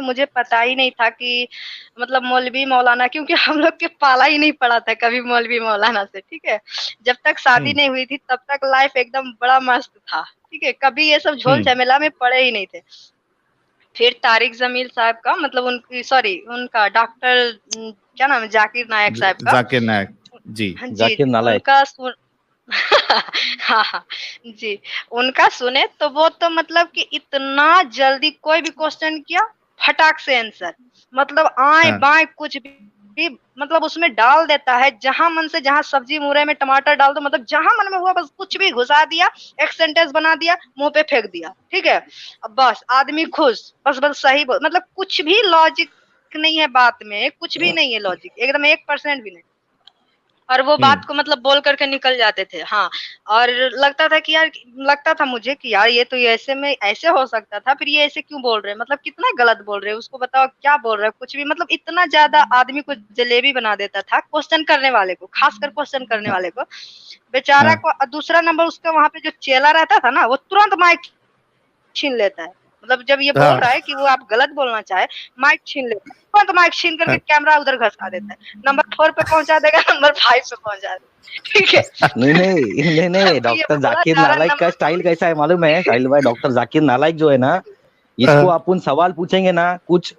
मुझे पता ही नहीं था कि मतलब मौलवी मौलाना, क्योंकि हम लोग के पाला ही नहीं पड़ा था कभी मौलवी मौलाना से, ठीक है। जब तक शादी हम्म। नहीं हुई थी तब तक लाइफ एकदम बड़ा मस्त था, ठीक है, कभी ये सब झोल हम्म। झमेला में पड़े ही नहीं थे। फिर तारिक जमील साहब का मतलब उनकी सॉरी उनका डॉक्टर क्या नाम है, जाकिर नायक साहब का। जाकिर नायक जी। जी जाकिर जी नालायक। उनका सुन हाँ हाँ जी, उनका सुने तो वो तो मतलब कि इतना जल्दी कोई भी क्वेश्चन किया फटाक से आंसर, मतलब आए हाँ बाएं कुछ भी मतलब उसमें डाल देता है, जहां मन से, जहां सब्जी मुरे में टमाटर डाल दो, मतलब जहां मन में हुआ बस कुछ भी घुसा दिया, एक सेंटेंस बना दिया, मुंह पे फेंक दिया, ठीक है। अब बस आदमी खुश, बस बस सही बोल, मतलब कुछ भी लॉजिक नहीं है बात में, कुछ भी नहीं है लॉजिक, एकदम 1% भी नहीं। और वो हम्म। बात को मतलब बोल करके निकल जाते थे, हाँ। और लगता था कि यार, लगता था मुझे कि यार ये तो ये ऐसे में ऐसे हो सकता था, फिर ये ऐसे क्यों बोल रहे हैं, मतलब कितना गलत बोल रहे हैं, उसको बताओ क्या बोल रहे हैं, कुछ भी मतलब इतना ज्यादा आदमी को जलेबी बना देता था क्वेश्चन करने वाले को, खासकर क्वेश्चन करने वाले को, बेचारा हाँ। को। दूसरा नंबर उसका वहां पे जो चेला रहता था ना, वो तुरंत माइक छीन लेता है, मतलब जब ये बोल हाँ। रहा है कि वो आप गलत बोलना चाहे, माइक छीन लेता है, तुरंत माइक छीन करके हाँ। कैमरा उधर घसका देता है, नंबर 4 पे पहुंचा देगा, नंबर 5 पे पहुंचा देगा, ठीक है। नहीं नहीं नहीं नहीं, तो ये डॉक्टर बोला जाकिर जा रहा है नालायक का नंबर स्टाइल कैसा है मालूम है साहिल भाई? डॉक्टर जाकिर नालायक जो है ना, इसको हाँ। अपन सवाल पूछेंगे ना कुछ,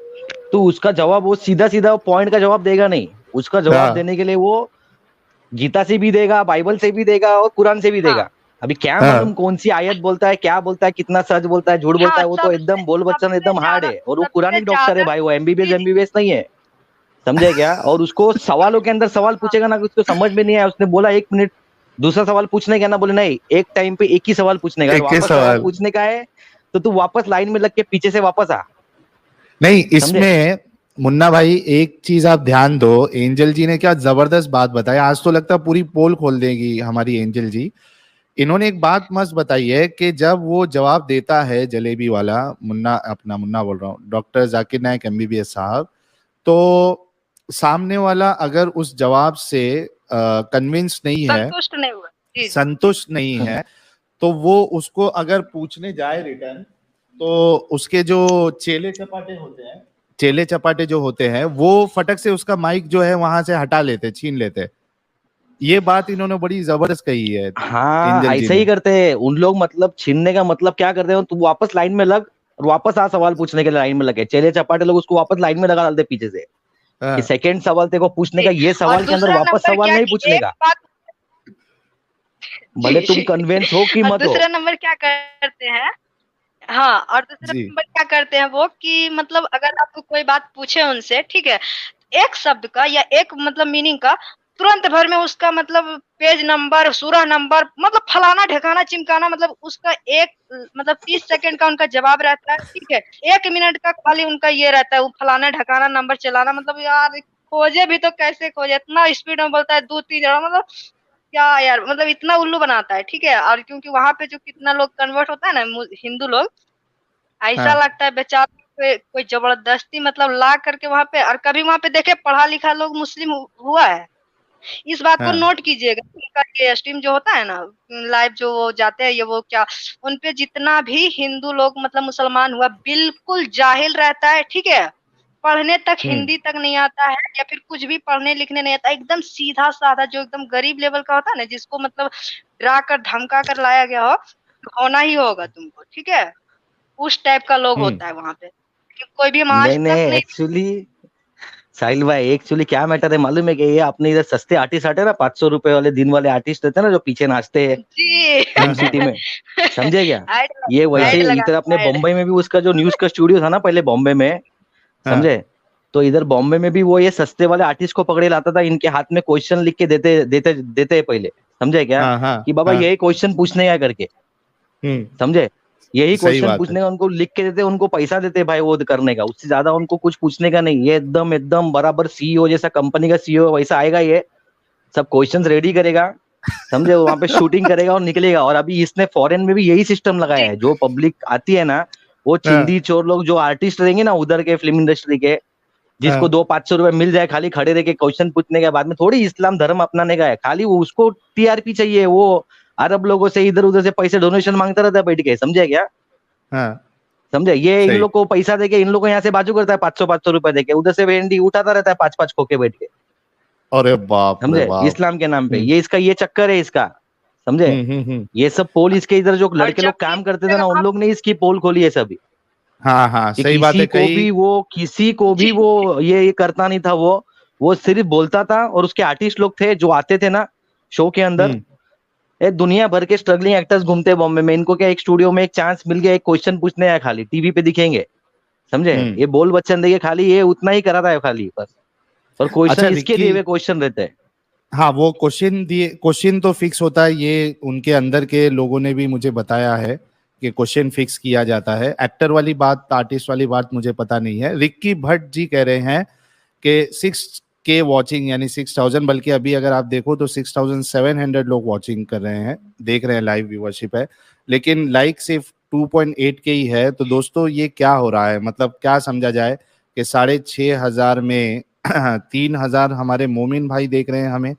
तो उसका जवाब वो सीधा सीधा पॉइंट का जवाब देगा नहीं। उसका जवाब हाँ। देने के लिए वो गीता से भी देगा, बाइबल से भी देगा और कुरान से भी हाँ देगा। अभी क्या मालूम हाँ। कौन सी आयत बोलता है, क्या बोलता है, कितना सच बोलता है, झूठ बोलता हाँ है, वो तो सबसे एकदम बोल बच्चन सबसे एकदम हार्ड ज्यादा है। और वो सबसे कुरानिक डॉक्टर है ज्यादा भाई, वो एमबीबीएस जी जी एमबीबीएस नहीं है, समझे क्या? और उसको सवालों के अंदर सवाल हाँ पूछेगा ना, उसको समझ में नहीं आया, उसने बोला 1 मिनट, दूसरा सवाल पूछने का ना, बोले नहीं एक टाइम पे एक ही सवाल पूछने का, अगर एक ही वापस सवाल सवाल। पूछने का है तो तू वापस लाइन में लग के पीछे से वापस आ। नहीं, समझे? इसमें मुन्ना भाई एक चीज आप ध्यान दो, एंजल जी ने क्या जबरदस्त बात बताई, आज तो लगता है पूरी पोल खोल देगी हमारी एंजल जी। इन्होंने एक बात मस्त बताई है कि जब वो जवाब देता है जलेबी वाला, मुन्ना, अपना मुन्ना बोल रहा हूँ, डॉक्टर जाकिर नायक एमबीबीएस साहब, तो सामने वाला अगर उस जवाब से कन्विंस नहीं है, संतुष्ट नहीं हुआ, जी जी जी संतुष्ट नहीं है, तो वो उसको अगर पूछने जाए रिटर्न, तो उसके जो चेले चपाटे होते हैं, चेले चपाटे जो होते हैं, वो फटक से उसका माइक जो है वहां से हटा लेते, छीन लेते। ये बात इन्होंने बड़ी जबरदस्त कही है हाँ एंजल जी ऐसे ही ने। करते हैं उन लोग, मतलब छीनने का मतलब क्या करते हैं, तू वापस लाइन में लग और वापस आ सवाल पूछने के लिए लाइन में लगे। चेले चपाटे लोग उसको वापस लाइन में लगा डालते पीछे से, कि हाँ। सेकंड सवाल तेरे को पूछने जी। का, ये और सवाल के अंदर दूसरा वापस नंबर सवाल क्या नहीं कि पूछने एक का, बात भले जी तुम जी कन्वेंस हो कि और मत हो। दूसरा नंबर क्या करते हैं, हाँ, और दूसरा जी। नंबर क्या करते हैं वो कि मतलब अगर आपको कोई बात पूछे उनसे, ठीक है, एक शब्द का या एक मतलब मीनिंग का तुरंत भर में उसका मतलब पेज नंबर, सूरा नंबर, मतलब फलाना ढिकाना चिमकाना, मतलब उसका एक मतलब 30 सेकंड का उनका जवाब रहता है, ठीक है, 1 मिनट का खाली उनका ये रहता है, वो फलाना ढकाना नंबर चलाना, मतलब यार खोजे भी तो कैसे खोजे, इतना स्पीड में बोलता है, 2-3 जगह, मतलब क्या यार, मतलब इतना उल्लू बनाता है, ठीक है। और क्योंकि वहां पे जो कितना लोग कन्वर्ट होता है ना हिंदू लोग, ऐसा हाँ। लगता है बेचारा कोई जबरदस्ती मतलब ला करके वहां पे, और कभी वहां पे देखे पढ़ा लिखा लोग मुस्लिम हुआ है, इस बात को हाँ। नोट कीजिएगा। उनका ये स्ट्रीम जो होता है ना, लाइव जो वो जाते हैं ये वो क्या, उनपे जितना भी हिंदू लोग मतलब मुसलमान हुआ बिल्कुल जाहिल रहता है, ठीक है, पढ़ने तक हम्म। हिंदी तक नहीं आता है, या फिर कुछ भी पढ़ने लिखने नहीं आता, एकदम सीधा साधा जो एकदम गरीब लेवल का होता है ना, जिसको मतलब डरा कर धमका कर लाया गया हो, होना ही होगा तुमको, ठीक है, उस टाइप का लोग हम्म। होता है वहां पे, कि कोई भी हम नहीं आज तक नहीं, नहीं। एक्चुअली साहिल भाई एक्चुअली क्या मैटर है मालूम है कि ये अपने इधर सस्ते आर्टिस्ट आते हैं ना, 500 रुपए वाले दिन वाले आर्टिस्ट रहते हैं ना, जो पीछे नाचते हैं जी फिल्म सिटी में, समझे क्या? ऐड ये हाँ। वैसे ऐड ही लगा इधर अपने ऐड। बॉम्बे में भी उसका जो न्यूज का स्टूडियो था ना पहले बॉम्बे में, हाँ। समझे? तो इधर बॉम्बे में भी वो ये सस्ते वाले आर्टिस्ट को पकड़े लाता था, इनके हाथ में क्वेश्चन लिख के देते देते देते हैं पहले, समझे क्या? हाँ। हाँ। कि बाबा हाँ। यही क्वेश्चन पूछने का करके, हम्म। समझे? यही सही क्वेश्चन बात है। पूछने का, उनको लिख के देते, उनको पैसा देते भाई वो करने का, उससे ज्यादा उनको कुछ पूछने का नहीं। ये एकदम एकदम बराबर सीईओ जैसा, कंपनी का सीईओ वैसा आएगा, ये सब क्वेश्चंस रेडी करेगा, समझे? वहां पे शूटिंग करेगा और निकलेगा। और अभी इसने फॉरेन में भी यही सिस्टम लगाया जी है, जो पब्लिक आती है ना, वो हाँ। चिंदी चोर लोग जो आर्टिस्ट रहेंगे ना उधर के फिल्म इंडस्ट्री के, जिसको हाँ। 200-500 रुपए मिल जाए खाली खड़े रह के क्वेश्चन पूछने के बाद में, थोड़ी इस्लाम धर्म अपनाने का है, खाली वो उसको टीआरपी चाहिए, वो अरब लोगों से इधर उधर से पैसे डोनेशन मांगता रहता है बैठ के, समझे क्या? हाँ। समझे, ये इन सही। लोग को पैसा देके इन लोग को यहाँ से बाजू करता है 500 रुपए देके, उधर से वेंडी उठाता रहता है 5 खोके बैठ के, अरे बाप रे समझे, बाप। इस्लाम के नाम पे। हम्म ये इसका ये चक्कर है इसका, समझे। हम्म। ये सब पोल इसके इधर जो और लड़के लोग जबकि काम करते थे ना, उन लोग ने इसकी पोल खोली है सभी। हाँ हाँ कि सही बात है। कई किसी को भी जी वो ये करता नहीं था, वो सिर्फ बोलता था। और उसके आर्टिस्ट लोग थे जो आते थे ना शो के अंदर, हम्म ये दुनिया भर के स्ट्रगलिंग एक्टर्स घूमते हैं बॉम्बे में, इनको क्या एक स्टूडियो में एक चांस मिल गया, एक क्वेश्चन पूछने आया, खाली टीवी पे दिखेंगे, समझे, हम्म। ये बोल बच्चन देंगे खाली, ये उतना ही करा था खाली बस। और अच्छा क्वेश्चन इसके रिक्की, दिए हुए क्वेश्चन रहते हैं। हाँ वो क्वेश्चन दिए, क्वेश्चन तो फिक्स होता है, ये उनके अंदर के लोगों ने भी मुझे बताया है कि क्वेश्चन फिक्स किया जाता है। एक्टर वाली बात, आर्टिस्ट वाली बात मुझे पता नहीं है। रिक्की भट्ट जी कह रहे हैं कि 6K वॉचिंग यानी 6000, बल्कि अभी अगर आप देखो तो 6700 लोग वॉचिंग कर रहे हैं, देख रहे हैं, लाइव व्यूअरशिप है, लेकिन लाइक सिर्फ 2.8K ही है। तो दोस्तों ये क्या हो रहा है, मतलब क्या समझा जाए कि 6500 में 3000 हमारे मोमिन भाई देख रहे हैं हमें?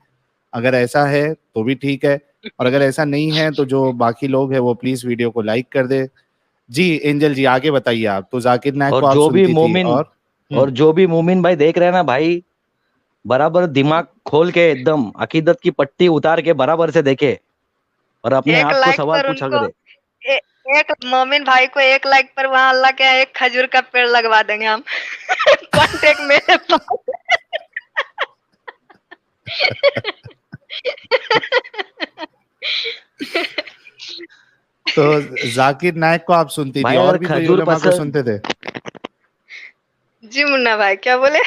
अगर ऐसा है तो भी ठीक है, और अगर ऐसा नहीं है तो जो बाकी लोग हैं वो प्लीज वीडियो को लाइक कर दे। जी एंजल जी आगे बताइए आप। तो जाकिर नायक और को आप जो भी सुनती थी मोमिन और और जो भी मोमिन भाई देख रहे हैं ना भाई, बराबर दिमाग खोल के एकदम अकीदत की पट्टी उतार के बराबर से देखे और अपने एक आप को लाइक सवाल पर पूछा उनको करे। ए, एक मोमिन भाई को एक लाइक पर वहां अल्लाह के यहाँ एक खजूर का पेड़ लगवा देंगे हम। कांटेक्ट मेरे पास। तो जाकिर नायक को आप सुनती थी, भाई और अगर भी कोई खजूर उलेमा को पसंद, सुनते थे? जी मुन्ना भाई क्या बोले?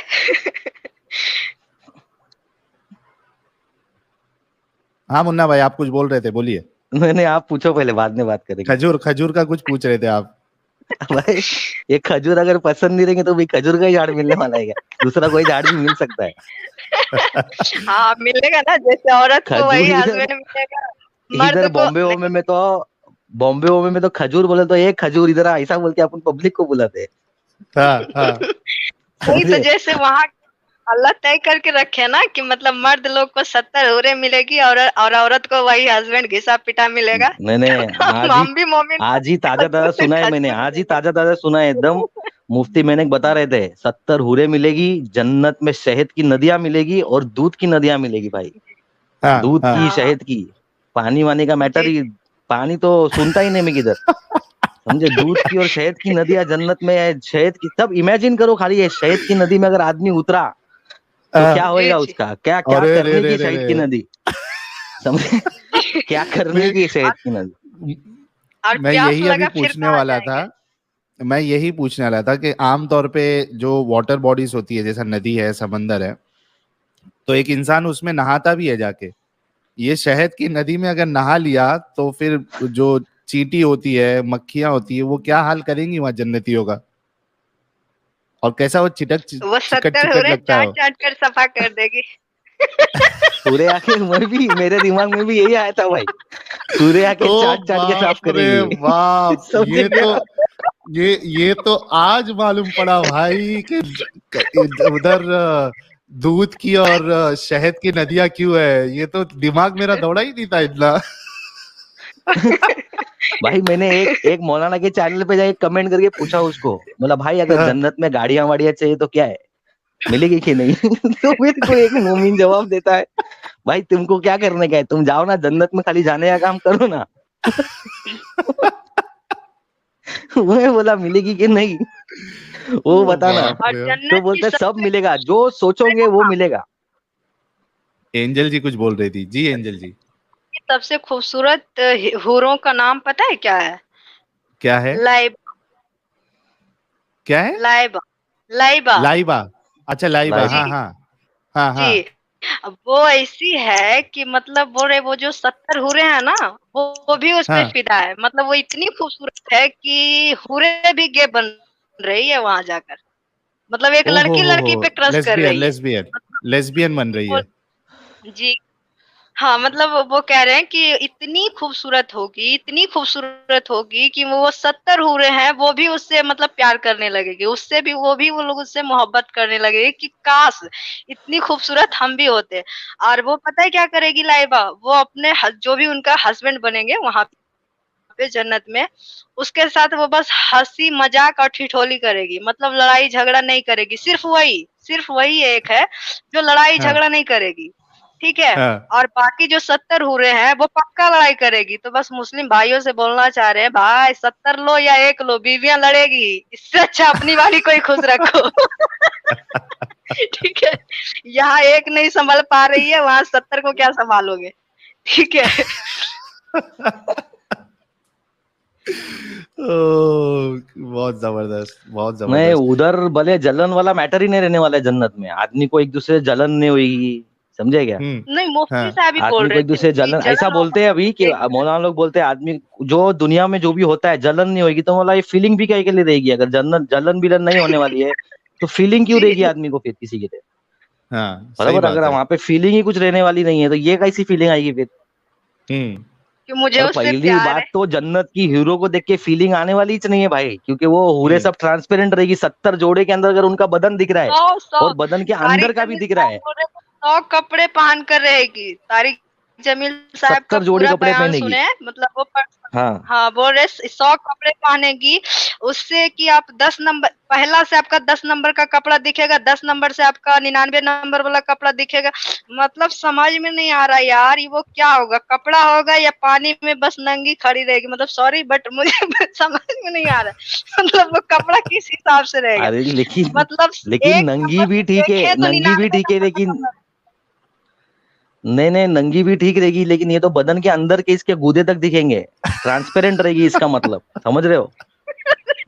हाँ मुन्ना भाई आप कुछ बोल रहे थे, बोलिए। मैंने आप पूछो पहले, बाद में बात करेंगे। खजूर, खजूर का कुछ पूछ रहे थे आप। भाई ये खजूर अगर पसंद नहीं रहेंगे तो भाई खजूर का ही झाड़ मिलने वाला है क्या? दूसरा कोई झाड़ भी मिल सकता है। हाँ मिलेगा ना, जैसे औरत को वही खजूर हस्बैंड मिलेगा, मर्द इधर को बॉम्बे नहीं। वॉम्बे में तो, बॉम्बे वॉम्बे में तो खजूर बोले तो एक खजूर इधर ऐसा बोल के अपन पब्लिक को बुलाते हैं, हाँ हाँ वही तो समझे। जैसे वहां अल्लाह तय करके रखे ना कि मतलब मर्द लोग को 70 हुरे मिलेगी और औरत को वही हस्बैंड घिसा पिटा मिलेगा। मैंने हम भी मोमिन आज ही ताजा ताजा सुना है, मैंने आज ही ताजा ताजा सुना है एकदम। मुफ्ती मैंने बता रहे थे 70 हुरे मिलेगी, जन्नत में शहद की नदियां मिलेगी और दूध की नदियां मिलेगी भाई, हाँ दूध हाँ। की हाँ शहद की। पानी वानी का मैटर जी ही, पानी तो सुनता ही नहीं मैं किधर, समझे। दूध की और शहद की नदियां जन्नत में है, शहद की, तब इमेजिन करो खाली ये शहद की नदी में अगर आदमी उतरा तो क्या जी होएगा जी उसका, क्या क्या अरे रे करने रे की रे शहद की रे। नदी, समझे, क्या करने मैं की शहद की नदी। और मैं प्यास यही अभी लगा फिर पूछने कहाँ वाला था। जाएंगे? मैं यही पूछने वाला था कि आमतौर पे जो वाटर बॉडीज होती है, जैसा नदी है, समंदर है, तो एक इंसान उसमें नहाता भी है जाके। ये शहद की नदी में अगर नहा लिया तो फिर जो चींटी होती है, मक्खियां होती है, वो क्या हाल करेंगी वहां जन्नतियों का? और कैसा वो चिटक वो चिकट 70 चिकट हुरे लगता है चाट वो। चाट कर सफा कर देगी। सूर्य आके मैं भी, मेरे दिमाग में भी यही आया था भाई, सूर्य आके ओ चाट चाट के साफ बाप रे करेगी। बाप, समझे ये तो, क्या? ये तो आज मालूम पड़ा भाई कि उधर दूध की और शहद की नदियां क्यों है। ये तो दिमाग मेरा दौड़ा ही नहीं था इतना। भाई मैंने एक एक मौलाना के चैनल पे जाके कमेंट करके पूछा उसको, बोला भाई अगर जन्नत में गाड़ियां वाड़ियां चाहिए तो क्या है, मिलेगी कि नहीं? तो मेरे को एक मोमिन जवाब देता है, भाई तुमको क्या करने का है, तुम जाओ ना जन्नत में, खाली जाने का काम करो ना। मैं बोला मिलेगी कि नहीं, वो ओ बताना। बाप और रे। तो जन्नत की बोलते सब सबसे मिलेगा, जो सोचोगे वो मिलेगा। एंजल जी कुछ बोल रही थी। जी एंजल जी। सबसे खूबसूरत हूरों का नाम पता है क्या है? क्या है? लाइब क्या है? लाइबा लाइबा। लाइबा। अच्छा लाइबा, लाइबा। हाँ जी हाँ हाँ हाँ। जी। अब वो ऐसी है कि मतलब वो जो 70 हुरे हैं ना, वो भी उस पे हाँ। फिदा है। मतलब वो इतनी खूबसूरत है कि हुरे भी गे बन रही है वहां जाकर। मतलब एक ओ लड़की हो, लड़की पे क्रश कर लेस्बियन रही है। लेस्बियन लेस्बियन बन रही वो है। जी हाँ, मतलब वो कह रहे हैं कि इतनी खूबसूरत होगी कि वो 70 हूरें हैं, वो भी उससे मतलब प्यार करने लगेगी। उससे भी वो लोग उससे मोहब्बत करने लगेगी कि काश इतनी खूबसूरत हम भी होते। और वो पता है क्या करेगी लाइबा? वो अपने जो भी उनका हस्बैंड बनेंगे वहां पे जन्नत में, उसके साथ वो बस हंसी मजाक और ठिठोली करेगी, मतलब लड़ाई झगड़ा नहीं करेगी। सिर्फ वही एक है जो लड़ाई हाँ झगड़ा नहीं करेगी, ठीक है। हाँ और बाकी जो 70 हूरे हैं वो पक्का लड़ाई करेगी। तो बस मुस्लिम भाइयों से बोलना चाह रहे हैं, भाई 70 लो या 1 लो, बीवियां लड़ेगी, इससे अच्छा अपनी वाली कोई खुश रखो। ठीक है, यहाँ एक नहीं संभल पा रही है, वहां 70 को क्या संभालोगे, ठीक है। बहुत जबरदस्त, बहुत नहीं, जबरदस्त। उधर भले जलन वाला मैटर ही नहीं रहने वाला है जन्नत में। आदमी को एक दूसरे से जलन नहीं होगी, समझे क्या? नहीं, मुफ्ती हाँ साहब ही बोल आदमी को रहे एक थे दूसरे से कि जलन, ऐसा जलन बोलते हैं अभी कि एक मौलाना लोग बोलते हैं आदमी जो दुनिया में जो भी होता है जलन नहीं होगी, तो बोला ये फीलिंग भी क्या के लिए रहेगी? अगर जन्नत जलन बिलन नहीं होने वाली है तो फीलिंग क्यों रहेगी जी, आदमी को फिर किसी के लिए? हाँ, सही बराबर, बात अगर है। वहां पे फीलिंग ही कुछ रहने वाली नहीं है तो ये कैसी फीलिंग आएगी फिर? हम्म। कि मुझे और उससे पहली प्यार बात है। तो जन्नत की हीरो को देख के फीलिंग आने वाली ही नहीं है भाई, क्योंकि वो हूरे हम्म। सब ट्रांसपेरेंट रहेगी। 70 जोड़े के अंदर अगर उनका बदन दिख रहा है 100 और बदन के अंदर तारिक का भी जमील दिख रहा साहब है, बोल रहे थे 100 कपड़े पहन कर रहेगी। तारिक जमील साहब का 70 जोड़ी पूरा कपड़े बयान पहनेगी। सुने, मतलब वो हाँ हाँ बोल रहे 100 कपड़े पहनेगी, उससे कि आप 10 नंबर, पहला से आपका 10 नंबर का कपड़ा दिखेगा, 10 नंबर से आपका 99 नंबर वाला कपड़ा दिखेगा। मतलब समझ में नहीं आ रहा यार, ये वो क्या होगा, कपड़ा होगा या पानी में बस नंगी खड़ी रहेगी? मतलब सॉरी बट मुझे समझ में नहीं आ रहा। मतलब वो कपड़ा किस हिसाब से रहेगा? अरे लेकिन मतलब लेकिन एक नंगी नंबर भी से ठीक है, देखें तो नंगी भी 99 ठीक है, नंबर का लेकिन कपड़ा। नहीं नहीं, नंगी भी ठीक रहेगी, लेकिन ये तो बदन के अंदर के इसके गूदे तक दिखेंगे, ट्रांसपेरेंट रहेगी। इसका मतलब समझ रहे हो?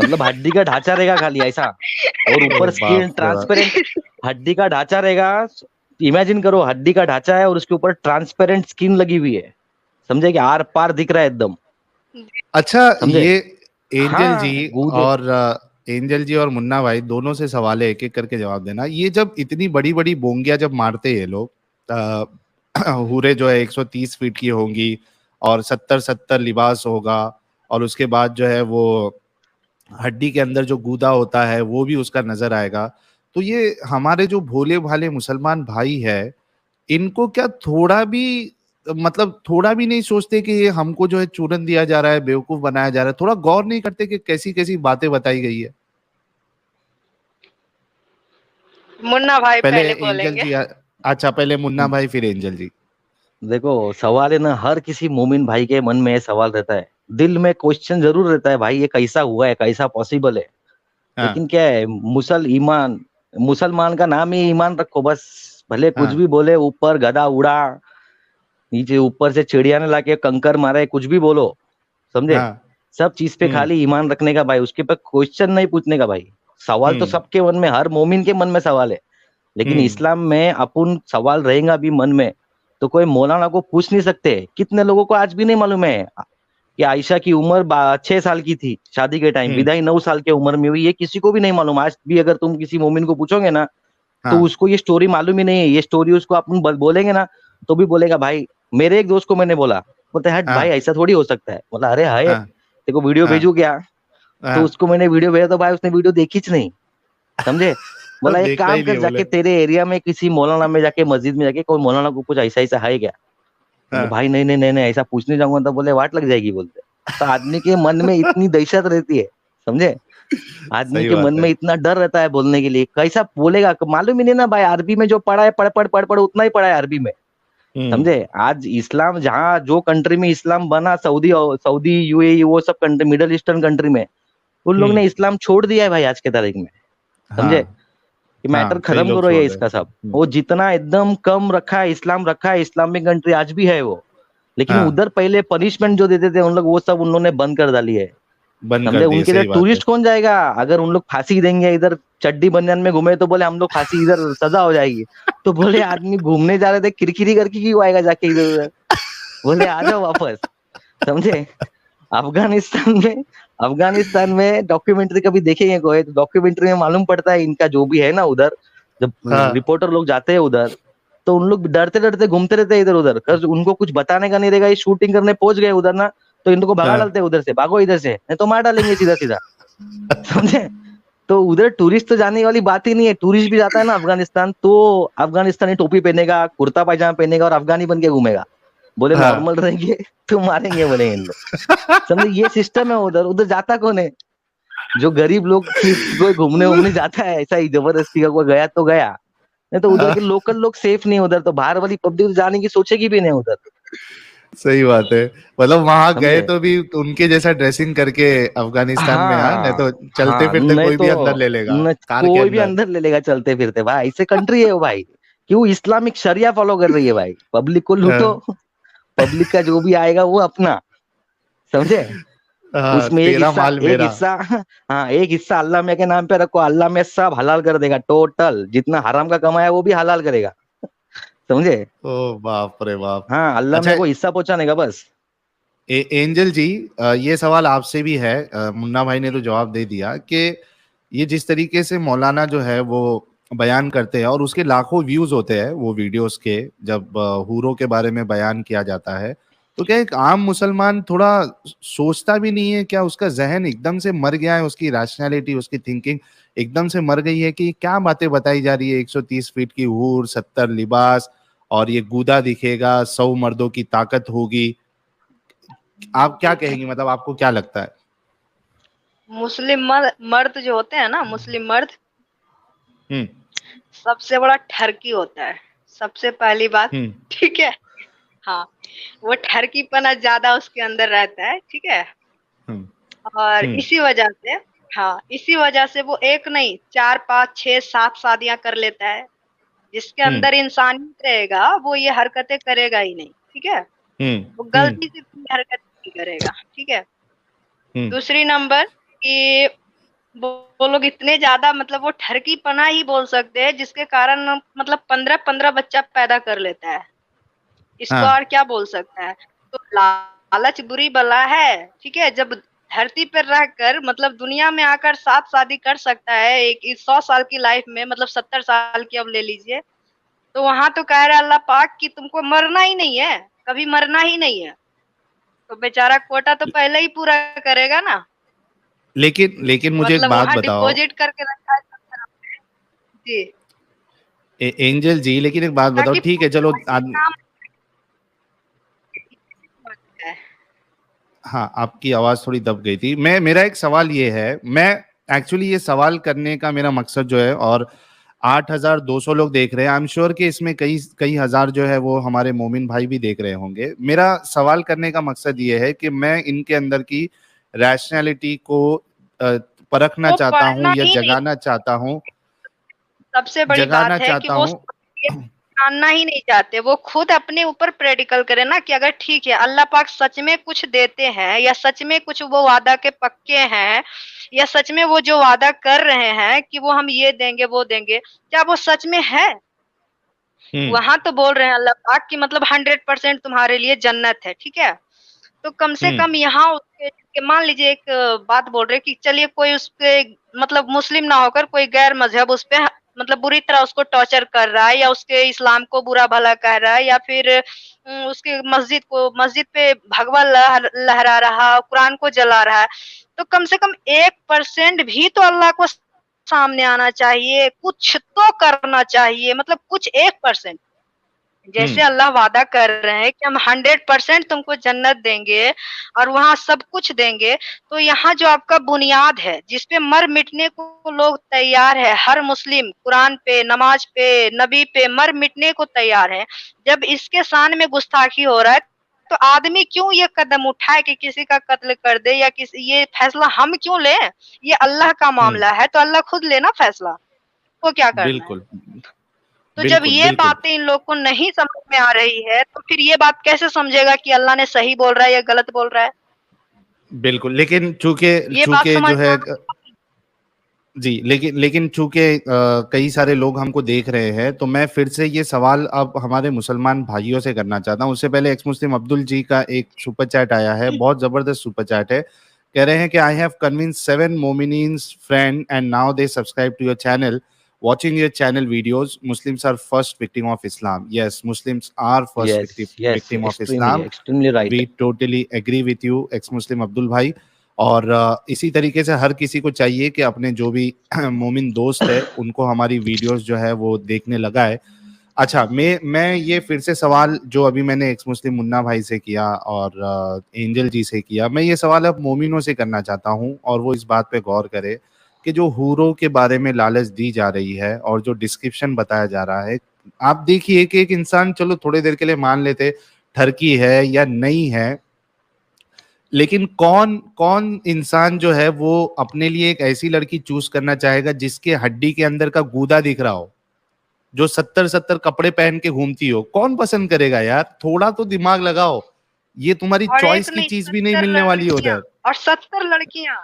मतलब हड्डी का ढांचा रहेगा खाली ऐसा, और ओ ऊपर बाप स्किन रे बाप। ट्रांसपेरेंट। हड्डी का ढांचा रहेगा, इमेजिन करो हड्डी का ढांचा है और उसके ऊपर ट्रांसपेरेंट स्किन लगी हुई है, समझे? कि आर पार दिख रहा है एकदम, अच्छा, समझे? ये एंजल जी हाँ गूदे। और एंजल जी और मुन्ना भाई दोनों से सवाल है, एक एक करके जवाब देना। ये जब इतनी बड़ी बड़ी बोंगियां जब मारते हैं ये लोग, हूरे जो है 130 फीट की होंगी और 70-70 लिबास होगा, और उसके बाद जो है वो हड्डी के अंदर जो गूदा होता है वो भी उसका नजर आएगा। तो ये हमारे जो भोले भाले मुसलमान भाई है, इनको क्या थोड़ा भी, मतलब थोड़ा भी नहीं सोचते कि ये हमको जो है चूरन दिया जा रहा है, बेवकूफ बनाया जा रहा है? थोड़ा गौर नहीं करते कि कैसी कैसी बातें बताई गई है? मुन्ना भाई पहले पहले एंजल बोलेंगे। जी अच्छा, पहले मुन्ना भाई फिर एंजल जी। देखो, सवाल है ना, हर किसी मोमिन भाई के मन में ये सवाल रहता है, दिल में क्वेश्चन जरूर रहता है, भाई ये कैसा हुआ है, कैसा पॉसिबल है? हाँ। लेकिन क्या है, मुसलमान का नाम ही ईमान रखो बस। भले कुछ हाँ। भी बोले, ऊपर गधा उड़ा, नीचे ऊपर से चिड़िया ने लाके कंकर मारे, कुछ भी बोलो, समझे? हाँ। सब चीज पे हम्म। खाली ईमान रखने का भाई, उसके पे क्वेश्चन नहीं पूछने का भाई। सवाल तो हम्म। सबके मन में, हर मोमिन के मन में सवाल है, लेकिन हम्म। इस्लाम में अपन सवाल रहेगा भी मन में तो कोई मौलाना को पूछ नहीं सकते। कितने लोगों को आज भी नहीं मालूम है कि आयशा की उम्र 6 साल की थी शादी के टाइम, हम्म। विदाई 9 साल की उम्र में हुई, ये किसी को भी नहीं मालूम आज भी। अगर तुम किसी मोमिन को पूछोगे ना तो हाँ। उसको ये स्टोरी मालूम ही नहीं है। ये स्टोरी उसको अपन बोलेंगे ना तो भी बोलेगा भाई, मेरे एक दोस्त को मैंने बोला, बोलते हट भाई हाँ। ऐसा थोड़ी हो सकता है। बोला अरे हाय, हाँ। देखो वीडियो हाँ। भेजू क्या? तो हाँ। उसको मैंने वीडियो भेजा तो भाई उसने वीडियो देखी च नहीं, समझे? बोला एक देखना काम ही कर, नहीं बोले। जाके तेरे एरिया में किसी मौलाना में जाके, मस्जिद में जाके, कोई मौलाना को कुछ ऐसा ऐसा है क्या? बोले हाँ। भाई नहीं नहीं नहीं नहीं, ऐसा पूछने जाऊंगा तो बोले वाट लग जाएगी बोलते। तो आदमी के मन में इतनी दहशत रहती है, समझे? आदमी सही के मन बात है। में इतना डर रहता है बोलने के लिए, कैसा बोलेगा मालूम ही नहीं ना भाई। अरबी में जो पढ़ा है, पढ़ पढ़ पढ़ पढ़ उतना ही पढ़ा है अरबी में, हम्म। समझे? आज इस्लाम जहाँ जो कंट्री में इस्लाम बना, सऊदी सऊदी यूएई, वो सब कंट्री, मिडल ईस्टर्न कंट्री में, उन लोग ने हम्म। इस्लाम छोड़ दिया है भाई आज के तारीख में, समझे? हाँ। कि मैटर हाँ, कई खत्म लोग करो छोड़ ये रहे हैं। इसका सब। वो जितना एकदम कम रखा है इस्लाम, रखा है इस्लामिक कंट्री आज भी है वो, लेकिन हाँ, उधर पहले पनिशमेंट जो देते थे उन लोग, वो सब उन लोगों ने बंद कर डाली है, बंद समझे? कर दिए, उनके लिए सही बात है। टूरिस्ट कौन जाएगा? अगर उन लोग फांसी देंगे, इधर चड्डी बनियान में घूमे तो बोले हम लोग फांसी, इधर सजा हो जाएगी। तो बोले आदमी घूमने जा रहे थे, किरकिरी करके क्यों आएगा जाके इधर उधर? बोले आ जाओ वापस, समझे? अफगानिस्तान में डॉक्यूमेंट्री कभी देखेंगे कोई तो डॉक्यूमेंट्री में मालूम पड़ता है इनका जो भी है ना उधर, जब हाँ। रिपोर्टर लोग जाते हैं उधर तो उन लोग डरते डरते घूमते रहते हैं इधर उधर, कर उनको कुछ बताने का नहीं रहेगा। ये शूटिंग करने पहुंच गए उधर ना तो इनको भगा हाँ। डालते हैं उधर से, भागो इधर से नहीं तो मार डालेंगे सीधा सीधा, समझे? तो उधर टूरिस्ट तो जाने वाली बात ही नहीं है। टूरिस्ट भी जाता है ना अफगानिस्तान तो अफगानिस्तानी टोपी पहनेगा, कुर्ता पायजामा पहनेगा और अफगानी बन के घूमेगा, बोले हाँ। नॉर्मल रहेंगे तो मारेंगे बोले इन लोग। समझे, ये सिस्टम है उधर। उधर जाता कौन है? जो गरीब लोग सिर्फ कोई घूमने उमने जाता है ऐसा ही जबरदस्ती का, कोई गया तो गया, नहीं तो उधर के लोकल लोग सेफ नहीं। उधर तो बाहर वाली पब्लिक जाने की सोचेगी भी नहीं उधर। सही बात है। मतलब वहां गए समझे? तो भी उनके जैसा ड्रेसिंग करके अफगानिस्तान में, हाँ, नहीं हाँ तो चलते हाँ, फिरते नहीं कोई भी अंदर तो ले लेगा न, कार के कोई भी अंदर। अंदर ले लेगा चलते फिरते भाई। ऐसे कंट्री है वो भाई, क्यों इस्लामिक शरिया फॉलो कर रही है भाई। पब्लिक को लूटो, पब्लिक का जो भी आएगा वो अपना। समझे? हाँ, उसमें एक तेरा हिस्सा, माल एक मेरा। हिस्सा हाँ, एक हिस्सा अल्लाह में के नाम पे रखो, अल्लाह में सब हलाल कर देगा। टोटल जितना हराम का कमाया वो भी हलाल करेगा। समझे? ओ बाप रे बाप। हाँ, अल्लाह अच्छा, में को हिस्सा पहुंचाने का बस। एंजल जी, ये सवाल आपसे भी है। मुन्ना भाई ने तो जवाब दे दिया कि ये जिस तरीके से मौलाना जो है वो बयान करते हैं और उसके लाखों व्यूज होते हैं वो वीडियोस के, जब हूरों के बारे में बयान किया जाता है, तो क्या एक आम मुसलमान थोड़ा सोचता भी नहीं है? क्या उसका जहन एकदम से मर गया है, उसकी रैशनैलिटी, उसकी थिंकिंग एकदम से मर गई है कि क्या बातें बताई जा रही है? 130 फीट की हूर, 70 लिबास, और ये गूदा दिखेगा, 100 मर्दों की ताकत होगी। आप क्या कहेंगी, मतलब आपको क्या लगता है? मुस्लिम मर्द जो होते हैं ना, मुस्लिम मर्द हम्म। सबसे बड़ा ठरकी होता है, सबसे पहली बात। हम्म। ठीक है। हाँ, वो ठरकीपना ज्यादा उसके अंदर रहता है। ठीक है। हम्म। और हम्म। इसी वजह से, हाँ, इसी वजह से वो एक नहीं 4 5 6 7 शादियां कर लेता है। जिसके हम्म। अंदर इंसानियत रहेगा वो ये हरकतें करेगा ही नहीं। ठीक है। हम्म। वो हम्म। गलती से कोई हरकत नहीं करेगा। ठीक है। हम्म। दूसरी नंबर कि वो लोग इतने ज्यादा मतलब वो ठरकीपना ही बोल सकते हैं जिसके कारण मतलब 15-15 बच्चा पैदा कर लेता है। इसको हाँ। और क्या बोल सकता है? तो लालच बुरी बला है। ठीक है। जब धरती पर रहकर मतलब दुनिया में आकर 7 शादी कर सकता है एक 100 साल की लाइफ में, मतलब 70 साल की अब ले लीजिए, तो वहां तो कह रहा है अल्लाह पाक कि तुमको मरना ही नहीं है, कभी मरना ही नहीं है। तो बेचारा कोटा तो पहले ही पूरा करेगा ना। लेकिन लेकिन मुझे एक मतलब बात वहां बताओ, डिपॉजिट करके रखा है 70 रुपए। जी। एंजल जी, लेकिन एक बात बताओ, ताकि ठीक है चलो काम है। हाँ, आपकी आवाज थोड़ी दब गई थी। मेरा एक सवाल ये है, मैं एक्चुअली ये सवाल करने का मेरा मकसद जो है, और 8,200 लोग देख रहे हैं, आई एम श्योर कि इसमें कई कई हजार जो है वो हमारे मोमिन भाई भी देख रहे होंगे। मेरा सवाल करने का मकसद ये है कि मैं इनके अंदर की रैशनैलिटी को परखना वो चाहता हूँ पढ़ना या ही नहीं, जगाना चाहता हूँ, सबसे बड़ी जगाना बात है कि चाहता वो हूँ। जानना ही नहीं चाहते। वो खुद अपने ऊपर प्रैक्टिकल करे ना कि अगर ठीक है अल्लाह पाक सच में कुछ देते हैं या सच में कुछ वो वादा के पक्के हैं या सच में वो जो वादा कर रहे हैं कि वो हम ये देंगे वो देंगे, क्या वो सच में है? हम्म। वहां तो बोल रहे हैं अल्लाह पाक कि मतलब 100% तुम्हारे लिए जन्नत है। ठीक है। तो कम से हम्म। कम यहाँ उसके मान लीजिए एक बात बोल रहे कि चलिए कोई उस पे मतलब मुस्लिम ना होकर कोई गैर मजहब उस पे मतलब बुरी तरह उसको टॉर्चर कर रहा है या उसके इस्लाम को बुरा भला कह रहा है या फिर उसके मस्जिद पे भगवा लहरा रहा, कुरान को जला रहा है, तो कम से कम 1% भी तो अल्लाह को सामने आना चाहिए, कुछ तो करना चाहिए, मतलब कुछ 1%। जैसे हम्म। अल्लाह वादा कर रहे हैं कि हम 100% तुमको जन्नत देंगे और वहां सब कुछ देंगे, तो यहाँ जो आपका बुनियाद है जिसपे मर मिटने को लोग तैयार है, हर मुस्लिम कुरान पे, नमाज पे, नबी पे मर मिटने को तैयार है, जब इसके शान में गुस्ताखी हो रहा है, तो आदमी क्यों ये कदम उठाए कि किसी का कत्ल कर दे या किसी, ये फैसला हम क्यों लें? ये अल्लाह का हम्म। मामला है तो अल्लाह खुद लेना फैसला, वो क्या करना है। बिल्कुल। तो जब बिल्कुल। ये बिल्कुल। बातें इन लोग को नहीं समझ में आ रही है, तो फिर ये बात कैसे समझेगा कि अल्लाह ने सही बोल रहा है या गलत बोल रहा है? बिल्कुल, लेकिन चूंकि ये बात चूंकि समझ जो में है, आना। जी, लेकिन चूंकि कई सारे लोग हमको देख रहे हैं, तो मैं फिर से ये सवाल अब हमारे मुसलमान भाइयों से करना चाहता हूँ। उससे पहले एक्स मुस्लिम अब्दुल जी का एक सुपर चैट आया है, बहुत जबरदस्त सुपर चैट है। कह रहे हैं कि आई हैव कन्विंस 7 मोमिनीन्स friend and now they subscribe to your channel, watching your channel videos. Muslims are first victim of Islam. Yes, Muslims are first yes yes, victim of extremely Islam. Extremely right. We totally agree with you, ex Muslim Abdul भाई। और इसी तरीके से हर किसी को चाहिए कि अपने जो भी मोमिन दोस्त है उनको हमारी वीडियोस जो है वो देखने लगाए। अच्छा, मैं ये फिर से सवाल जो अभी मैंने एक्स मुस्लिम मुन्ना भाई से किया और एंजल जी से किया, मैं ये सवाल अब मोमिनों से करना चाहता हूँ, और वो इस बात पे गौर करे कि जो हूरों के बारे में लालच दी जा रही है और जो डिस्क्रिप्शन बताया जा रहा है, आप देखिए कि एक इंसान, चलो थोड़ी देर के लिए मान लेते ठरकी है या नहीं है, लेकिन कौन कौन इंसान जो है वो अपने लिए एक ऐसी लड़की चूज करना चाहेगा जिसके हड्डी के अंदर का गूदा दिख रहा हो, जो 70-70 कपड़े पहन के घूमती हो? कौन पसंद करेगा यार? थोड़ा तो दिमाग लगाओ। ये तुम्हारी और एक चॉइस की नहीं, चीज भी नहीं 70 मिलने वाली है लड़कियां, उधर। और 70 लड़कियां।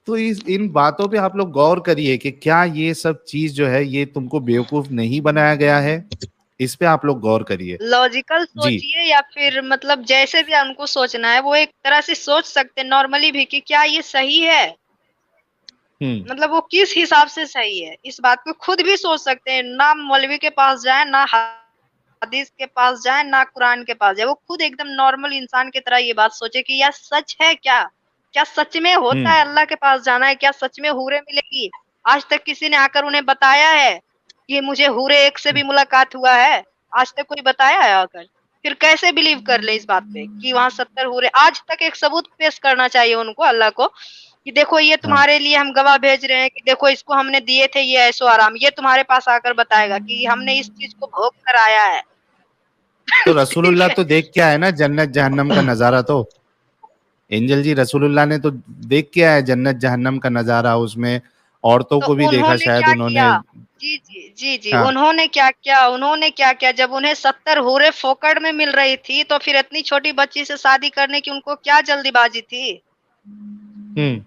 तो इस इन बातों पे आप लोग गौर करिए कि क्या ये सब चीज जो है ये तुमको बेवकूफ नहीं बनाया गया है? इस पे आप लोग गौर करिए। लॉजिकल जी। सोचिए या फिर मतलब जैसे भी उनको सोचना है वो एक तरह से सोच सकते हैं नॉर्मली भी कि क्या ये सही है, मतलब वो किस हिसाब से सही है, इस बात को खुद भी सोच सकते हैं। ना मौलवी के पास जाए, ना हदीस के पास जाए, ना कुरान के पास जाए, वो खुद एकदम नॉर्मल इंसान की तरह ये बात सोचे कि यह सच है क्या, क्या सच में होता है अल्लाह के पास जाना है, क्या सच में हूरें मिलेगी? आज तक किसी ने आकर उन्हें बताया है कि मुझे हूरे एक से भी मुलाकात हुआ है? आज तक कोई बताया है आकर? फिर कैसे बिलीव कर ले इस बात पे कि वहां 70 हूरे? आज तक एक सबूत पेश करना चाहिए उनको, अल्लाह को, कि देखो ये हाँ। तुम्हारे लिए हम गवाह भेज रहे हैं कि देखो इसको हमने दिए थे ये ऐशो आराम, ये तुम्हारे पास आकर बताएगा कि हमने इस चीज को भोग कर आया है। तो ठीक रसूलुल्लाह है। तो देख के आए ना जन्नत जहन्नम का नजारा। तो एंजल जी, रसूलुल्लाह ने तो देख के आए जन्नत जहन्नम का नजारा, उसमें औरतों तो को भी देखा उन्होंने शायद क्या उन्होंने। किया? जी, जी, जी, जी, हाँ। उन्होंने क्या किया? उन्होंने क्या किया? जब उन्हें 70 हूरें फोकट में मिल रही थी, तो फिर इतनी छोटी बच्ची से शादी करने की उनको क्या जल्दीबाजी थी? हम्म।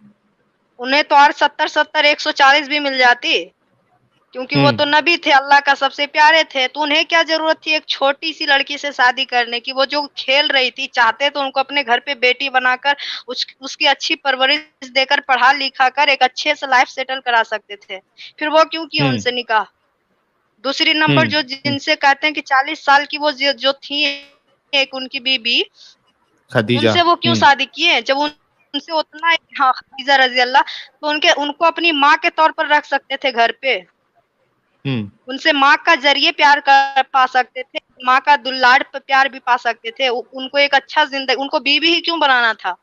उन्हें तो और 70-70 140 भी मिल जाती, क्योंकि वो तो नबी थे, अल्लाह का सबसे प्यारे थे। तो उन्हें क्या जरूरत थी एक छोटी सी लड़की से शादी करने की? वो जो खेल रही थी, चाहते तो उनको अपने घर पे बेटी बनाकर उसकी अच्छी परवरिश देकर पढ़ा लिखा कर एक अच्छे से लाइफ सेटल करा सकते थे। फिर वो क्यों किए हम्म। उनसे निकाह? दूसरी नंबर हम्म। जो जिनसे कहते हैं कि 40 साल की वो जो थी एक उनकी बीबी, खदीजा। उनसे वो क्यों शादी किए? जब उनसे उतना, हाँ, खदीजा रज़ी अल्लाह, तो उनको अपनी माँ के तौर पर रख सकते थे घर पे। हम्म। उनसे माँ का ज़रिए प्यार कर पा सकते थे, माँ का दुलार पे प्यार भी पा सकते थे। उ उनको एक अच्छा ज़िंदगी, उनको बीवी ही क्यों बनाना था?